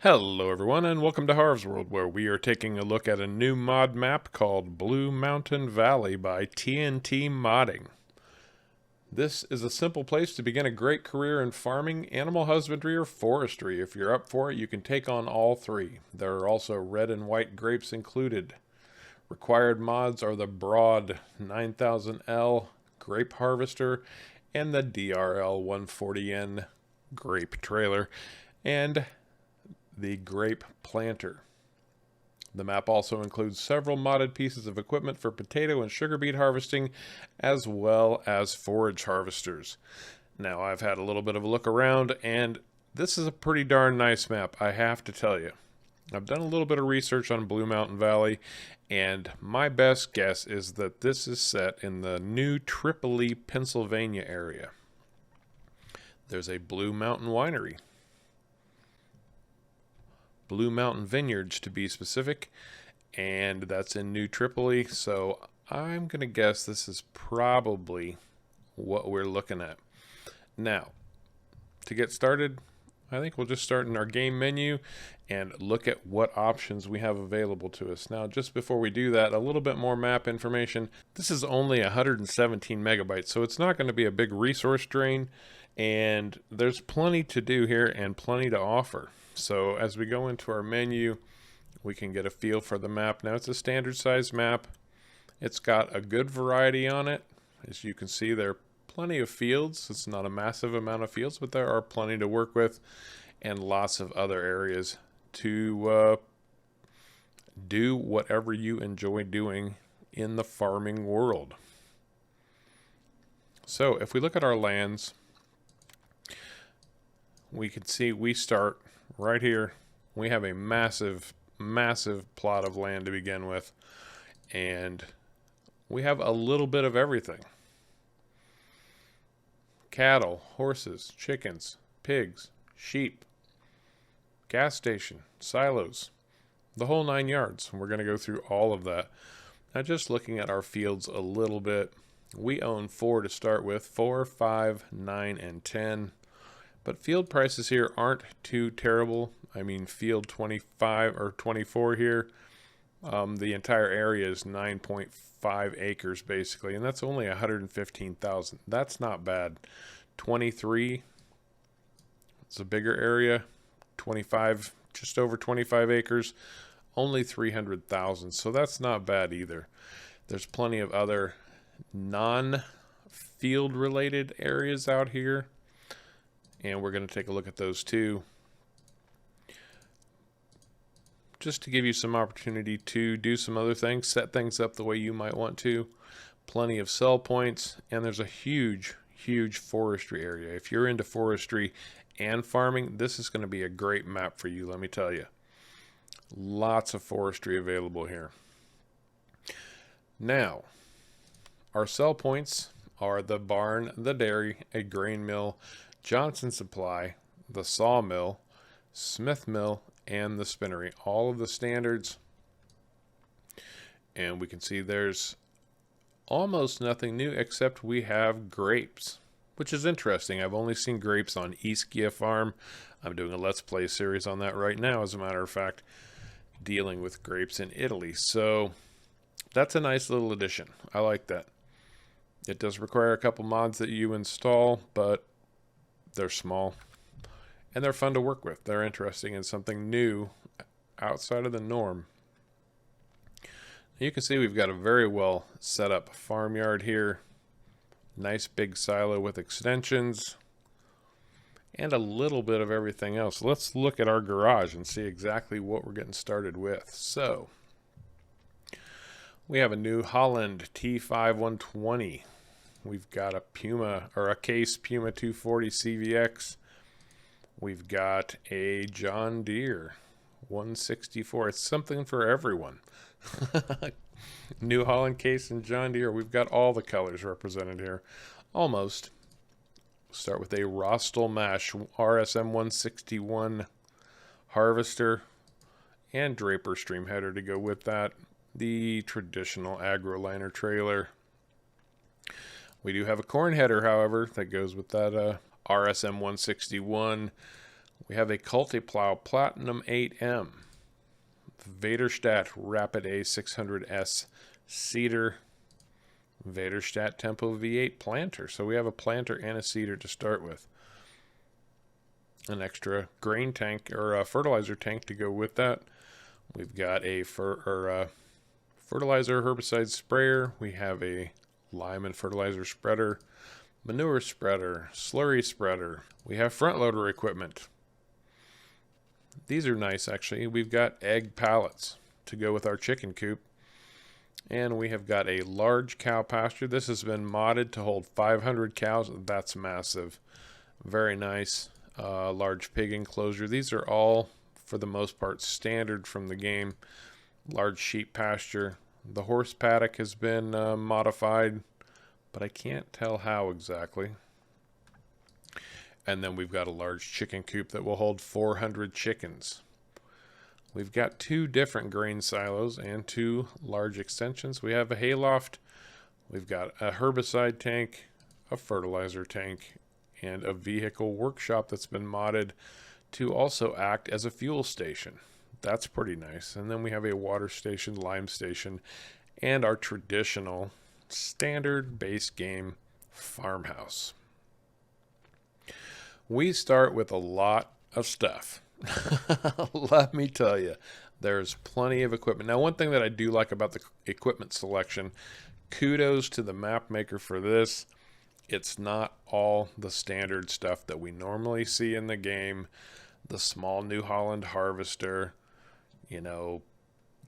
Hello everyone and welcome to Harv's World, where we are taking a look at a new mod map called Blue Mountain Valley by TNTModding. This is a simple place to begin a great career in farming, animal husbandry, or forestry. If you're up for it, you can take on all three. There are also red and white grapes included. Required mods are the Broad 9000L Grape Harvester and the DRL 140N Grape Trailer, and the Grape Planter. The map also includes several modded pieces of equipment for potato and sugar beet harvesting, as well as forage harvesters. Now, I've had a little bit of a look around, and this is a pretty darn nice map, I have to tell you. I've done a little bit of research on Blue Mountain Valley, and my best guess is that this is set in the New Tripoli, Pennsylvania area. There's a Blue Mountain Winery. Blue Mountain Vineyards to be specific, and that's in New Tripoli, so I'm going to guess this is probably what we're looking at. Now, to get started, I think we'll just start in our game menu and look at what options we have available to us. Now, just before we do that, a little bit more map information. This is only 117 megabytes, so it's not going to be a big resource drain, and there's plenty to do here and plenty to offer. So as we go into our menu, we can get a feel for the map. Now, it's a standard size map. It's got a good variety on it. As you can see, there are plenty of fields. It's not a massive amount of fields, but there are plenty to work with and lots of other areas to do whatever you enjoy doing in the farming world. So if we look at our lands, we can see we start right here. We have a massive plot of land to begin with, and we have a little bit of everything. Cattle, horses, chickens, pigs, sheep, gas station, silos, the whole 9 yards. We're going to go through all of that. Now, just looking at our fields a little bit, we own 4 to start with, 4, 5, 9, and 10. But field prices here aren't too terrible. I mean, field 25 or 24 here, the entire area is 9.5 acres basically, and that's only 115,000. That's not bad. 23, it's a bigger area. 25, just over 25 acres, only 300,000. So that's not bad either. There's plenty of other non-field related areas out here, and we're going to take a look at those too, just to give you some opportunity to do some other things, set things up the way you might want to. Plenty of sell points, and there's a huge forestry area. If you're into forestry and farming, this is going to be a great map for you, let me tell you. Lots of forestry available here. Now, our sell points are the barn, the dairy, a grain mill, Johnson Supply, the sawmill, Smith Mill, and the spinnery. All of the standards. And we can see there's almost nothing new except we have grapes, which is interesting. I've only seen grapes on Ischia Farm. I'm doing a Let's Play series on that right now, as a matter of fact, dealing with grapes in Italy. So that's a nice little addition. I like that. It does require a couple mods that you install, but they're small and they're fun to work with. They're interesting and something new outside of the norm. You can see we've got a very well set up farmyard here. Nice big silo with extensions and a little bit of everything else. Let's look at our garage and see exactly what we're getting started with. So we have a New Holland T5 120. We've got a Puma, or a Case Puma 240 CVX. We've got a John Deere 164. It's something for everyone. New Holland, Case, and John Deere. We've got all the colors represented here. Almost. Start with a Rostel Mash RSM 161 harvester and Draper stream header to go with that. The traditional AgroLiner trailer. We do have a corn header, however, that goes with that RSM 161. We have a Cultiplow Platinum 8M, Vaderstadt Rapid A600S Seeder, Vaderstadt Tempo V8 planter. So we have a planter and a seeder to start with. An extra grain tank or a fertilizer tank to go with that. We've got a fertilizer herbicide sprayer. We have a lime and fertilizer spreader, manure spreader, slurry spreader. We have front loader equipment. These are nice actually. We've got egg pallets to go with our chicken coop. And we have got a large cow pasture. This has been modded to hold 500 cows. That's massive. Very nice. Large pig enclosure. These are all, for the most part, standard from the game. Large sheep pasture. The horse paddock has been modified, but I can't tell how exactly. And then we've got a large chicken coop that will hold 400 chickens. We've got 2 different grain silos and 2 large extensions. We have a hayloft. We've got a herbicide tank, a fertilizer tank, and a vehicle workshop that's been modded to also act as a fuel station. That's pretty nice. And then we have a water station, lime station, and our traditional standard base game farmhouse. We start with a lot of stuff. Let me tell you, there's plenty of equipment. Now, one thing that I do like about the equipment selection, kudos to the map maker for this. It's not all the standard stuff that we normally see in the game. The small New Holland harvester, you know,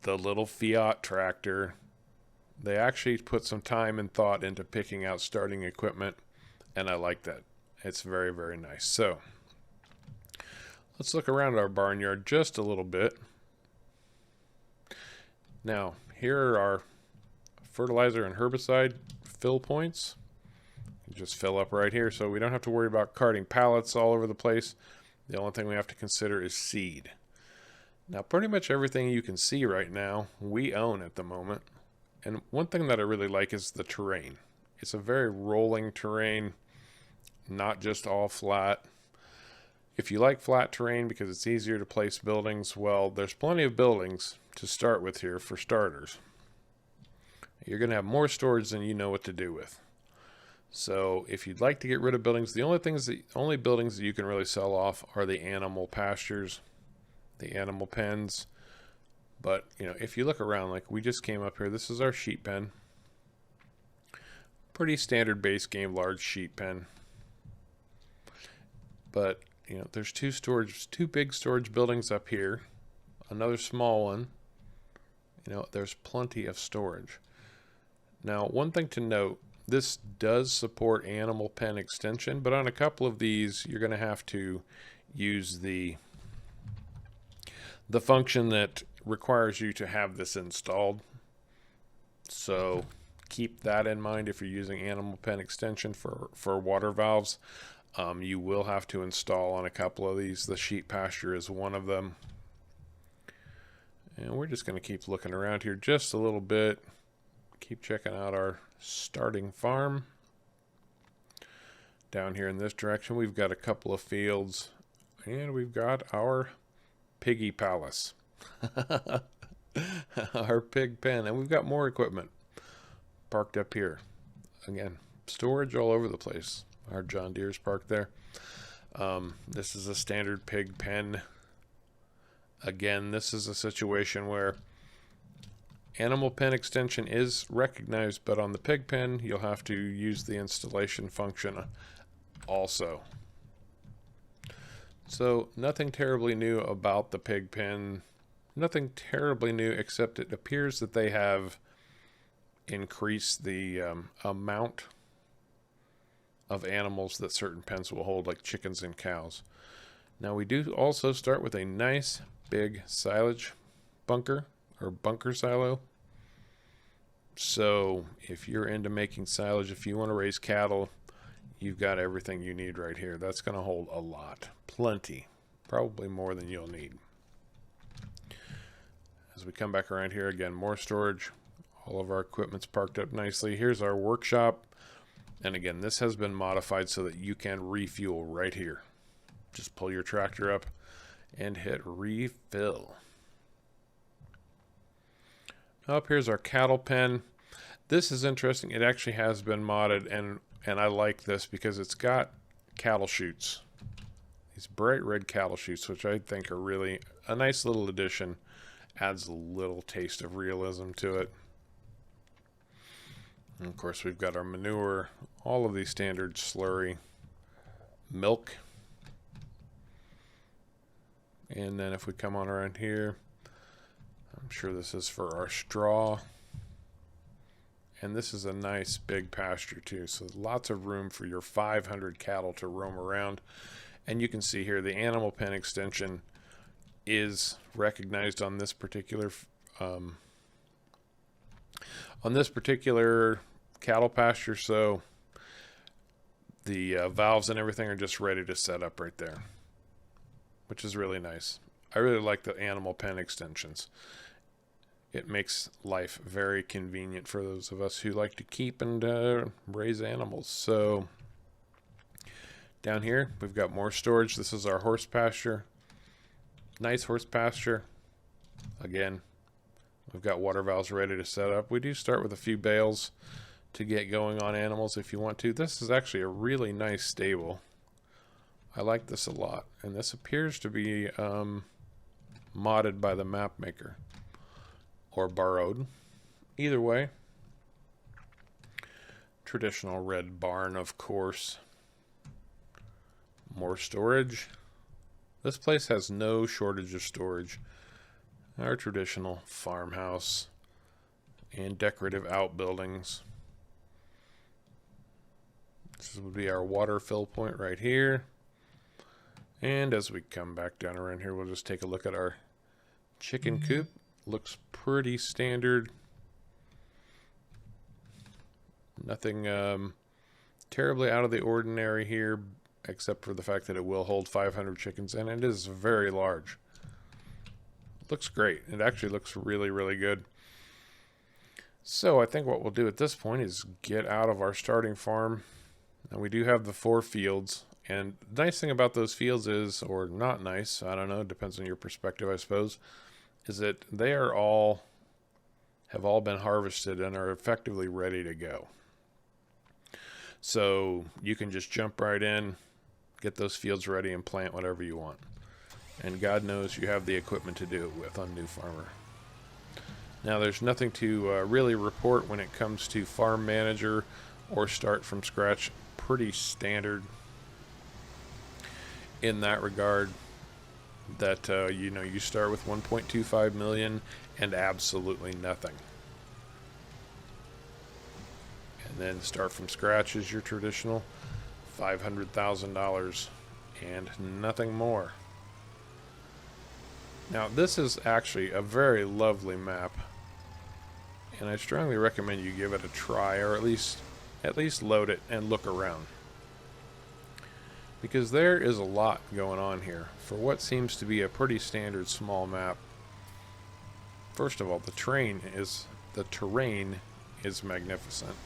the little Fiat tractor. They actually put some time and thought into picking out starting equipment, and I like that. It's very, very nice. So let's look around our barnyard just a little bit. Now, here are our fertilizer and herbicide fill points. You just fill up right here, so we don't have to worry about carting pallets all over the place. The only thing we have to consider is seed. Now, pretty much everything you can see right now, we own at the moment. And one thing that I really like is the terrain. It's a very rolling terrain, not just all flat. If you like flat terrain because it's easier to place buildings, well, there's plenty of buildings to start with here for starters. You're going to have more storage than you know what to do with. So if you'd like to get rid of buildings, the only buildings that you can really sell off are the animal pastures, the animal pens. But, you know, if you look around, like we just came up here, this is our sheep pen. Pretty standard base game, large sheep pen. But, you know, there's two big storage buildings up here, another small one. You know, there's plenty of storage. Now, one thing to note, this does support animal pen extension, but on a couple of these, you're going to have to use the function that requires you to have this installed. So keep that in mind if you're using animal pen extension for water valves. You will have to install on a couple of these. The sheep pasture is one of them. And we're just going to keep looking around here just a little bit. Keep checking out our starting farm. Down here in this direction, we've got a couple of fields. And we've got our piggy palace. Our pig pen. And we've got more equipment parked up here. Again, storage all over the place. Our John Deere's parked there. This is a standard pig pen. Again, this is a situation where animal pen extension is recognized, but on the pig pen, you'll have to use the installation function also. So nothing terribly new about the pig pen. Nothing terribly new, except it appears that they have increased the amount of animals that certain pens will hold, like chickens and cows. Now we do also start with a nice big silage bunker or bunker silo. So if you're into making silage, if you want to raise cattle, you've got everything you need right here. That's going to hold a lot, plenty, probably more than you'll need. As we come back around here, again, more storage. All of our equipment's parked up nicely. Here's our workshop. And again, this has been modified so that you can refuel right here. Just pull your tractor up and hit refill. Up here's our cattle pen. This is interesting. It actually has been modded, and I like this because it's got cattle chutes. These bright red cattle chutes, which I think are really a nice little addition. Adds a little taste of realism to it. And of course, we've got our manure, all of these standard slurry, milk. And then if we come on around here, I'm sure this is for our straw. And this is a nice big pasture too, so lots of room for your 500 cattle to roam around. And you can see here the animal pen extension is recognized on this particular cattle pasture, so the valves and everything are just ready to set up right there, which is really nice. I really like the animal pen extensions. It makes life very convenient for those of us who like to keep and raise animals. So down here we've got more storage. This is our horse pasture. Nice horse pasture. Again, we've got water valves ready to set up. We do start with a few bales to get going on animals if you want to. This is actually a really nice stable. I like this a lot, and this appears to be modded by the map maker or borrowed. Either way, traditional red barn, of course. More storage. This place has no shortage of storage. Our traditional farmhouse and decorative outbuildings. This would be our water fill point right here. And as we come back down around here, we'll just take a look at our chicken coop. Looks pretty standard. Nothing terribly out of the ordinary here, except for the fact that it will hold 500 chickens, and it is very large. Looks great. It actually looks really, really good. So I think what we'll do at this point is get out of our starting farm. Now we do have the 4 fields, and the nice thing about those fields is, or not nice, I don't know, depends on your perspective, I suppose, is that they are have all been harvested and are effectively ready to go. So you can just jump right in, get those fields ready, and plant whatever you want. And God knows you have the equipment to do it with on New Farmer. Now there's nothing to really report when it comes to Farm Manager or Start from Scratch. Pretty standard in that regard. That you start with 1.25 million and absolutely nothing, and then Start from Scratch is your traditional $500,000 and nothing more. Now this is actually a very lovely map, and I strongly recommend you give it a try, or at least load it and look around. Because there is a lot going on here for what seems to be a pretty standard small map. First of all, the terrain is magnificent.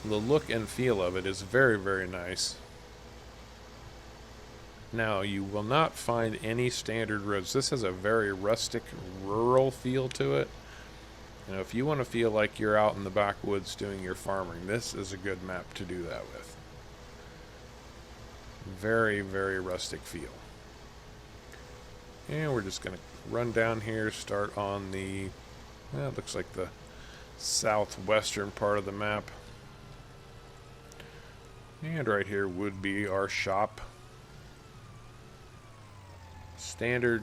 The look and feel of it is very, very nice. Now, you will not find any standard roads. This has a very rustic, rural feel to it. If you want to feel like you're out in the backwoods doing your farming, this is a good map to do that with. Very, very rustic feel. And we're just going to run down here, start on the, well, it looks like the southwestern part of the map. And right here would be our shop. Standard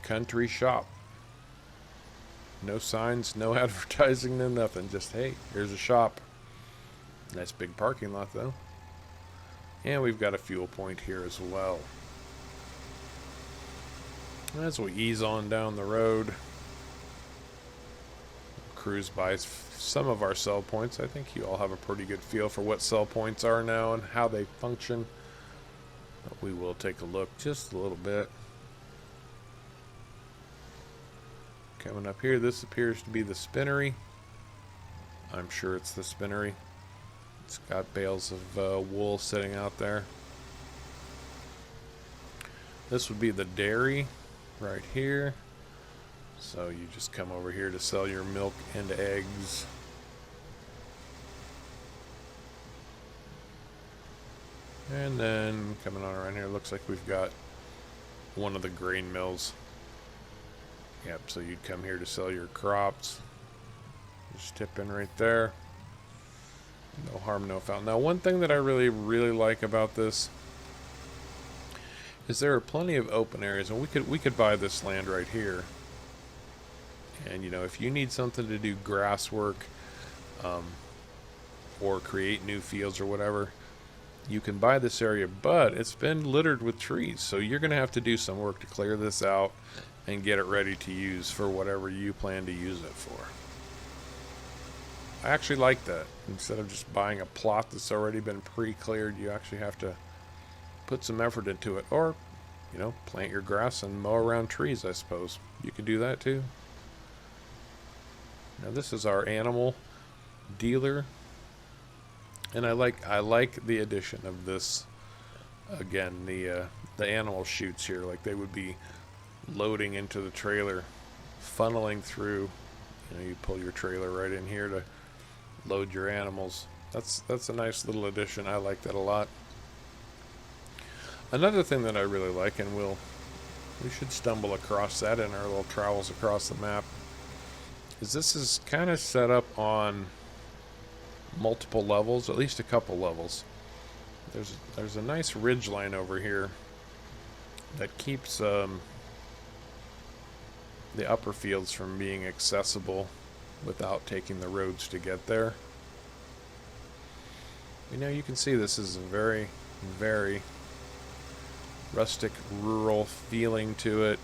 country shop. No signs, no advertising, no nothing. Just, hey, here's a shop. Nice big parking lot, though. And we've got a fuel point here as well. As we ease on down the road, cruise by some of our sell points. I think you all have a pretty good feel for what sell points are now and how they function. But we will take a look just a little bit. Coming up here, this appears to be the spinnery. I'm sure it's the spinnery. It's got bales of wool sitting out there. This would be the dairy right here. So you just come over here to sell your milk and eggs. And then coming on around here, looks like we've got one of the grain mills. Yep, so you'd come here to sell your crops. Just tip in right there. No harm, no foul. Now, one thing that I really like about this is there are plenty of open areas, and we could buy this land right here. And you know, if you need something to do grass work, or create new fields or whatever, you can buy this area, but it's been littered with trees, so you're going to have to do some work to clear this out and get it ready to use for whatever you plan to use it for. I actually like that. Instead of just buying a plot that's already been pre-cleared, you actually have to put some effort into it. Or, you know, plant your grass and mow around trees, I suppose. You could do that too. Now this is our animal dealer. And I like the addition of this. Again, the animal chutes here, like they would be loading into the trailer, funneling through. You know, you pull your trailer right in here to load your animals. That's a nice little addition. I like that a lot. Another thing that I really like, and we should stumble across that in our little travels across the map, is this is kind of set up on multiple levels, at least a couple levels. There's a nice ridge line over here that keeps the upper fields from being accessible without taking the roads to get there. You know, you can see this is a very, very rustic, rural feeling to it.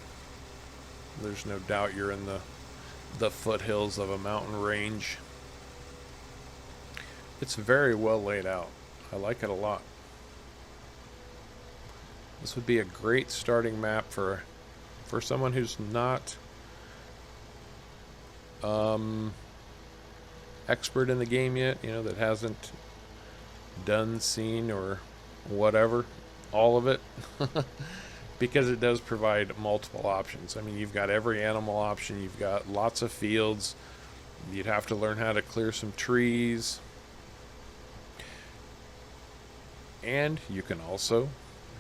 There's no doubt you're in the foothills of a mountain range. It's very well laid out. I like it a lot. This would be a great starting map for someone who's not expert in the game yet, you know, that hasn't done, seen, or whatever, all of it, because it does provide multiple options. I mean, you've got every animal option, you've got lots of fields, you'd have to learn how to clear some trees, and you can also,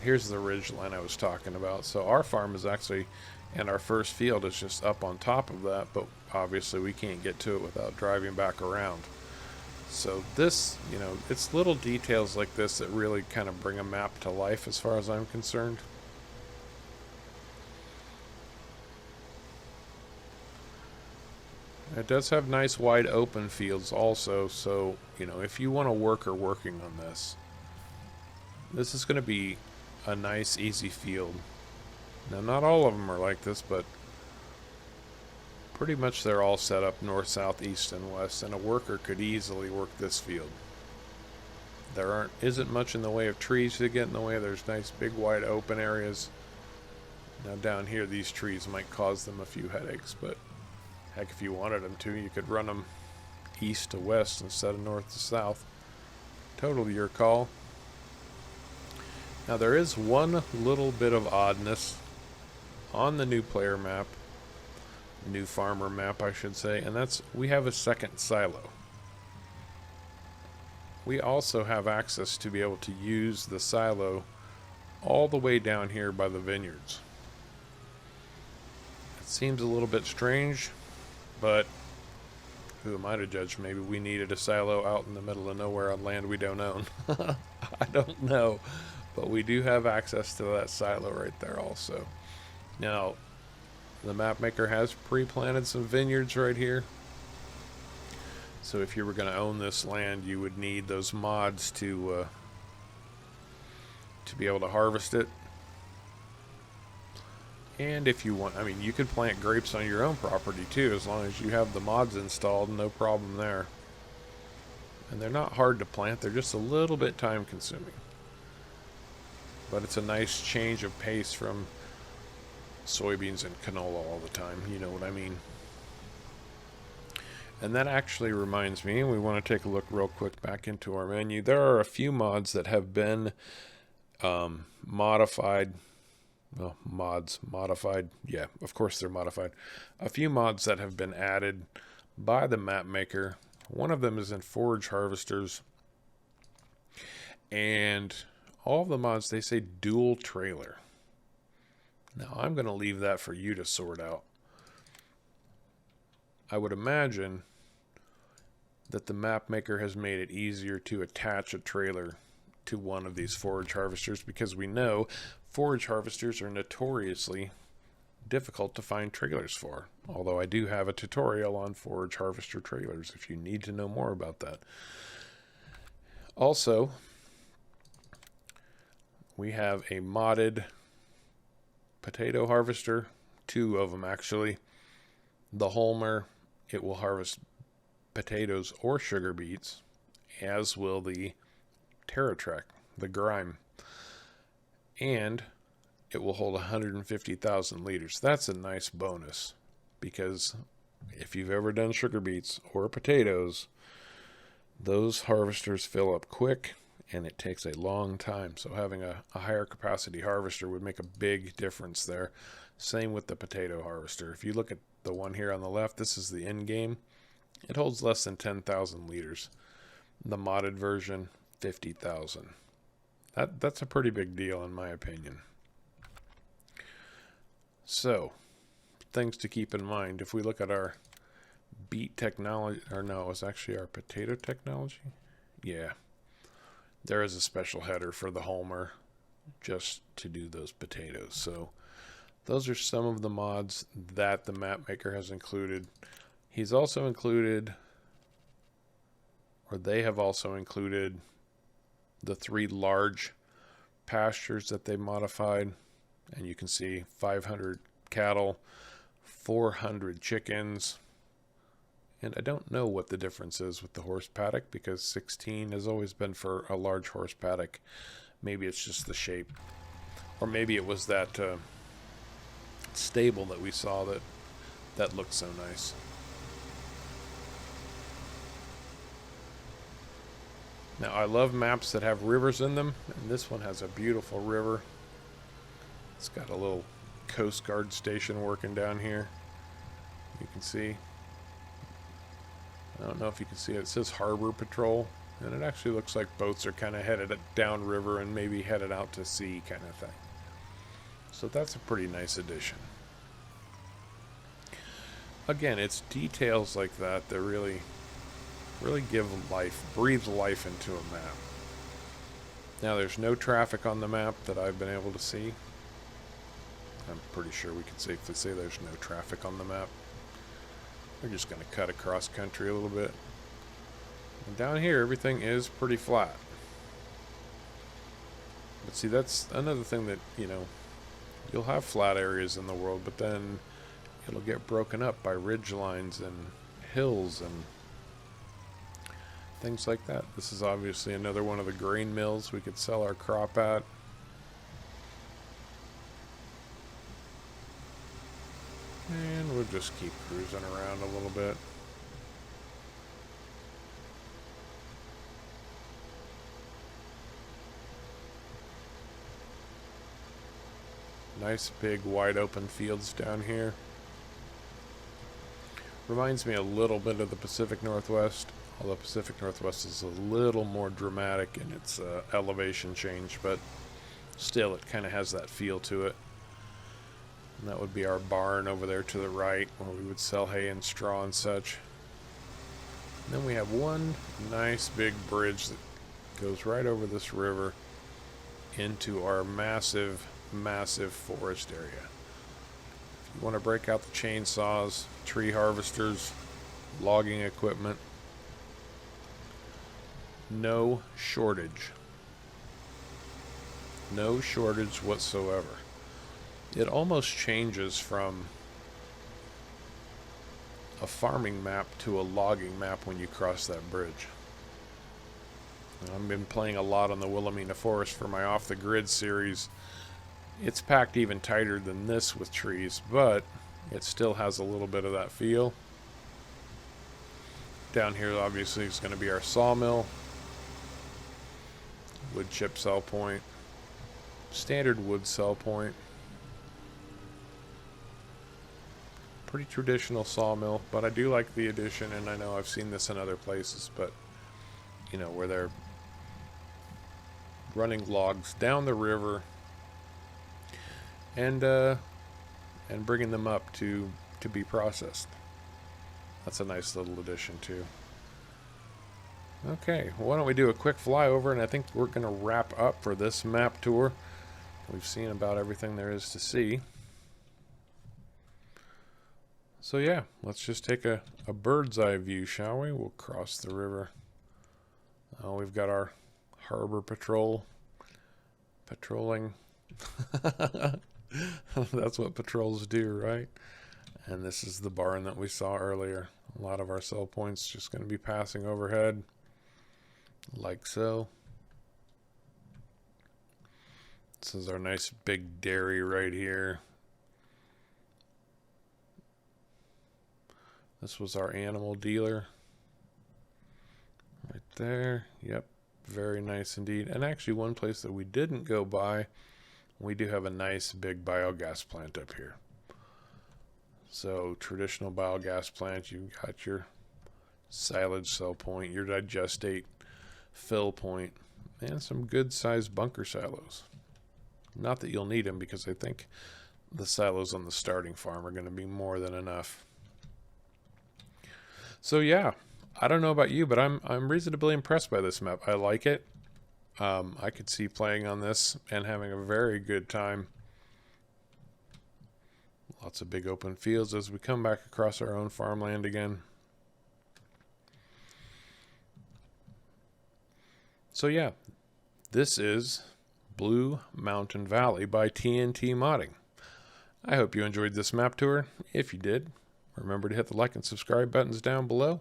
here's the ridge line I was talking about. So our farm is actually, and our first field is just up on top of that, but obviously we can't get to it without driving back around. So this, you know, it's little details like this that really kind of bring a map to life as far as I'm concerned. It does have nice wide open fields also, so, you know, if you want a worker working on this, this is going to be a nice, easy field. Now, not all of them are like this, but pretty much they're all set up north, south, east, and west, and a worker could easily work this field. There isn't much in the way of trees to get in the way. There's nice, big, wide open areas. Now, down here, these trees might cause them a few headaches, but heck, if you wanted them to, you could run them east to west instead of north to south. Totally your call. Now, there is one little bit of oddness on the new player map, new farmer map, I should say, and that's we have a second silo. We also have access to be able to use the silo all the way down here by the vineyards. It seems a little bit strange, but who am I to judge? Maybe we needed a silo out in the middle of nowhere on land we don't own. I don't know. But we do have access to that silo right there also. Now, the map maker has pre-planted some vineyards right here. So if you were going to own this land, you would need those mods to be able to harvest it. And if you want, I mean, you could plant grapes on your own property too, as long as you have the mods installed, no problem there. And they're not hard to plant, they're just a little bit time consuming. But it's a nice change of pace from soybeans and canola all the time, you know what I mean. And that actually reminds me, we want to take a look real quick back into our menu. There are a few mods that have been modified well, mods, modified. Yeah, of course they're modified. A few mods that have been added by the map maker. One of them is in forage harvesters. And all of the mods, they say dual trailer. Now, I'm going to leave that for you to sort out. I would imagine that the map maker has made it easier to attach a trailer to one of these forage harvesters, because we know forage harvesters are notoriously difficult to find trailers for. Although I do have a tutorial on forage harvester trailers if you need to know more about that. Also, we have a modded potato harvester, 2 of them actually. The Holmer, it will harvest potatoes or sugar beets, as will the TerraTrek, the Grime. And it will hold 150,000 liters. That's a nice bonus, because if you've ever done sugar beets or potatoes, those harvesters fill up quick and it takes a long time. So having a higher capacity harvester would make a big difference there. Same with the potato harvester. If you look at the one here on the left, this is the end game. It holds less than 10,000 liters. The modded version, 50,000. That's a pretty big deal in my opinion. So, things to keep in mind. If we look at our beet technology, or no, it was actually our potato technology. Yeah. There is a special header for the Holmer just to do those potatoes. So those are some of the mods that the map maker has included. He's also included, or they have also included, the 3 large pastures that they modified. And you can see 500 cattle, 400 chickens. And I don't know what the difference is with the horse paddock, because 16 has always been for a large horse paddock. Maybe it's just the shape. Or maybe it was that stable that we saw that looked so nice. Now, I love maps that have rivers in them, and this one has a beautiful river. It's got a little Coast Guard station working down here. You can see. I don't know if you can see it. It says Harbor Patrol, and it actually looks like boats are kind of headed downriver and maybe headed out to sea kind of thing. So that's a pretty nice addition. Again, it's details like that that really give life, breathe life into a map. Now, there's no traffic on the map that I've been able to see. I'm pretty sure we can safely say there's no traffic on the map. We're just going to cut across country a little bit. And down here, everything is pretty flat. But see, that's another thing that, you'll have flat areas in the world, but then it'll get broken up by ridge lines and hills and things like that. This is obviously another one of the grain mills we could sell our crop at. And we'll just keep cruising around a little bit. Nice big wide open fields down here. Reminds me a little bit of the Pacific Northwest, although Pacific Northwest is a little more dramatic in its elevation change, but still it kind of has that feel to it. And that would be our barn over there to the right, where we would sell hay and straw and such. And then we have one nice big bridge that goes right over this river into our massive, massive forest area. If you want to break out the chainsaws, tree harvesters, logging equipment, no shortage. No shortage whatsoever. It almost changes from a farming map to a logging map when you cross that bridge. I've been playing a lot on the Wilhelmina Forest for my Off the Grid series. It's packed even tighter than this with trees, but it still has a little bit of that feel. Down here obviously is going to be our sawmill, wood chip cell point, standard wood cell point. Pretty traditional sawmill, but I do like the addition, and I know I've seen this in other places, but, you know, where they're running logs down the river and bringing them up to be processed. That's a nice little addition too. Okay, why don't we do a quick flyover, and I think we're going to wrap up for this map tour. We've seen about everything there is to see. So yeah, let's just take a bird's eye view, shall we? We'll cross the river. We've got our harbor patrol patrolling. That's what patrols do, right? And this is the barn that we saw earlier. A lot of our sell points just going to be passing overhead, like so. This is our nice big dairy right here. This was our animal dealer. Right there. Yep. Very nice indeed. And actually one place that we didn't go by, we do have a nice big biogas plant up here. So traditional biogas plant, you've got your silage sell point, your digestate fill point, and some good sized bunker silos. Not that you'll need them, because I think the silos on the starting farm are going to be more than enough. So yeah, I don't know about you, but I'm reasonably impressed by this map. I like it. I could see playing on this and having a very good time. Lots of big open fields as we come back across our own farmland again. So yeah, this is Blue Mountain Valley by TNTModding. I hope you enjoyed this map tour. If you did, remember to hit the like and subscribe buttons down below.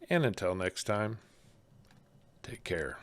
And until next time, take care.